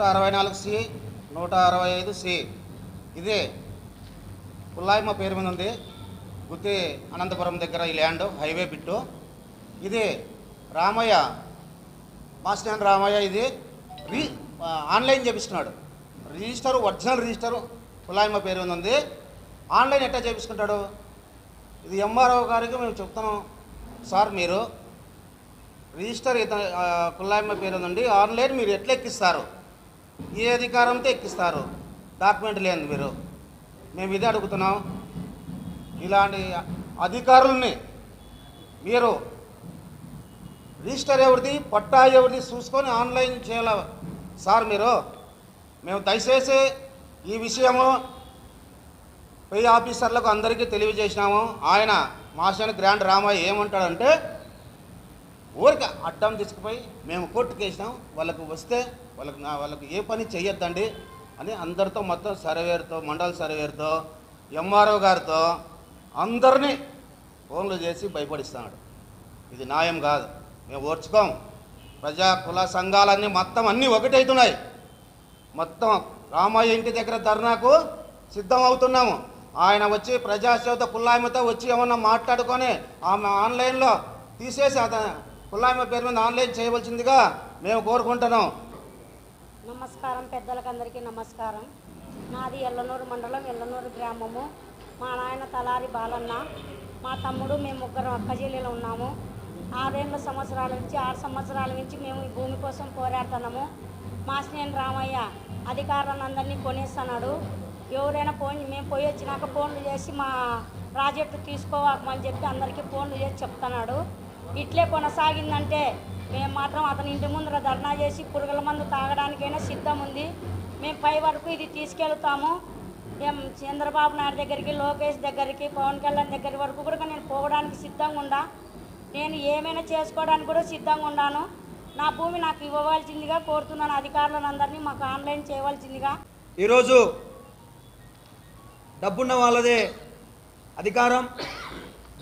164C 165C ఇదే పుల్లాయమ్మ పేరు మీద ఉంది. గుత్తి అనంతపురం దగ్గర ఈ ల్యాండ్ హైవే బిట్టు. ఇది రామయ్య మాస్టర్ రామయ్య ఇది ఆన్లైన్ చేపిస్తున్నాడు. ఒరిజినల్ రిజిస్టరు పుల్లాయమ్మ పేరు మీద ఉంది. ఆన్లైన్ ఎట్లా చేపించుకుంటాడు? ఇది ఎంఆర్ఓ గారికి మేము చెప్తున్నాం, సార్ మీరు రిజిస్టర్ పుల్లాయమ్మ పేరు ఉందండి, ఆన్లైన్ మీరు ఎట్లా ఎక్కిస్తారు? ఏ అధికారంతో ఎక్కిస్తారు? డాక్యుమెంట్ లేదు మీరు. మేము ఇదే అడుగుతున్నాం. ఇలాంటి అధికారుల్ని మీరు రిజిస్టర్ ఎవరిది పట్టా ఎవరిది చూసుకొని ఆన్లైన్ చేయాల సార్ మీరు. మేము దయచేసి ఈ విషయము పై ఆఫీసర్లకు అందరికీ తెలియజేసినాము. ఆయన మాస్టర్ గ్రాండ్ రామయ్య ఏమంటాడంటే, ఊరికి అడ్డం తీసుకుపోయి మేము కోర్టుకు వేసినాం, వాళ్ళకు వస్తే వాళ్ళకు ఏ పని చెయ్యొద్దండి అని అందరితో మొత్తం సర్వేర్తో మండల సర్వేర్తో ఎంఆర్ఓ గారితో అందరినీ ఫోన్లు చేసి భయపడిస్తున్నాడు. ఇది న్యాయం కాదు, మేము ఓర్చుకోం. ప్రజా కుల సంఘాలన్నీ మొత్తం అన్నీ ఒకటవుతున్నాయి. మొత్తం రామయ్య ఇంటి దగ్గర ధర్నాకు సిద్ధం అవుతున్నాము. ఆయన వచ్చి ప్రజాసేవతో పుల్లాయమ్మతో వచ్చి ఏమన్నా మాట్లాడుకొని ఆమె ఆన్లైన్లో తీసేసి పుల్లాయమ్మ పేరు మీద ఆన్లైన్ చేయవలసిందిగా మేము కోరుకుంటున్నాం. నమస్కారం, పెద్దలకు అందరికీ నమస్కారం. నాది ఎల్లనూరు మండలం, ఎల్లనూరు గ్రామము. మా నాయన తలారి బాలన్న, మా తమ్ముడు, మేము ముగ్గురు అక్కజీలు ఉన్నాము. 6 సంవత్సరాల నుంచి మేము ఈ భూమి కోసం పోరాడుతున్నాము. మాస్నేని రామయ్య అధికారులను అందరినీ కొనేస్తున్నాడు. ఎవరైనా మేము పోయి వచ్చినాక ఫోన్లు చేసి మా ప్రాజెక్టు తీసుకోవాలని చెప్పి అందరికీ ఫోన్లు చేసి చెప్తున్నాడు. ఇట్లే కొనసాగిందంటే మేము మాత్రం అతని ఇంటి ముందర ధర్నా చేసి పురుగుల మందు తాగడానికైనా సిద్ధం ఉంది. మేము పై వరకు ఇది తీసుకెళ్తాము. మేము చంద్రబాబు నాయుడు దగ్గరికి, లోకేష్ దగ్గరికి, పవన్ కళ్యాణ్ దగ్గర వరకు కూడా నేను పోవడానికి సిద్ధంగా ఉండా. నేను ఏమైనా చేసుకోవడానికి కూడా సిద్ధంగా ఉన్నాను. నా భూమి నాకు ఇవ్వవలసిందిగా కోరుతున్నాను. అధికారులందరినీ మాకు ఆన్లైన్ చేయవలసిందిగా. ఈరోజు డబ్బున్న వాళ్ళదే అధికారం,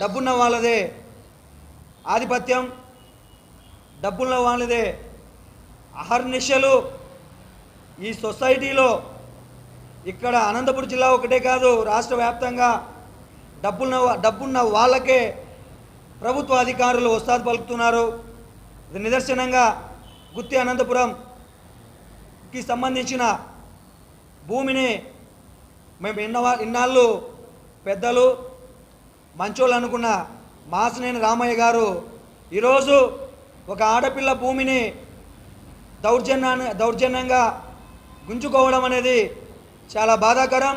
డబ్బున్న వాళ్ళదే ఆధిపత్యం, డబ్బున్న వాళ్ళదే అహర్నిశలు ఈ సొసైటీలో. ఇక్కడ అనంతపురం జిల్లా ఒకటే కాదు, రాష్ట్ర వ్యాప్తంగా డబ్బున్న వాళ్ళకే ప్రభుత్వ అధికారులు వస్తాదు పలుకుతున్నారు. ఇది నిదర్శనంగా గుత్తి అనంతపురంకి సంబంధించిన భూమిని మేము ఇన్నాళ్ళు పెద్దలు మంచోళ్ళు అనుకున్న మాసినేని రామయ్య గారు ఈరోజు ఒక ఆడపిల్ల భూమిని దౌర్జన్యంగా గుంజుకోవడం అనేది చాలా బాధాకరం.